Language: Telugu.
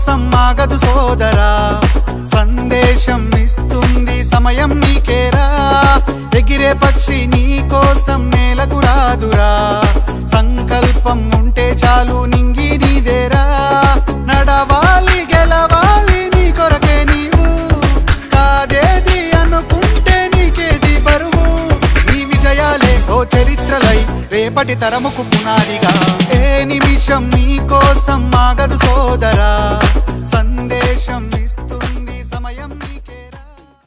కోసం ఆగదు సోదరా సందేశం ఇస్తుంది సమయం నీకేరా ఎగిరే పక్షి నీ కోసం నేలకు రాదురా సంకల్పం ఉంటే చాలు నింగి నీదేరా నడవాలి గెలవాలి నీ కొరకే నీవు కాదేది అనుకుంటే నీకేది బరువు నీ విజయాలే ఓ చరిత్రలై రేపటి తరముకు పునాదిగా ఏ నిమిషం నీ కోసం ఆగదు సోదరా సందేశం ఇస్తుంది సమయం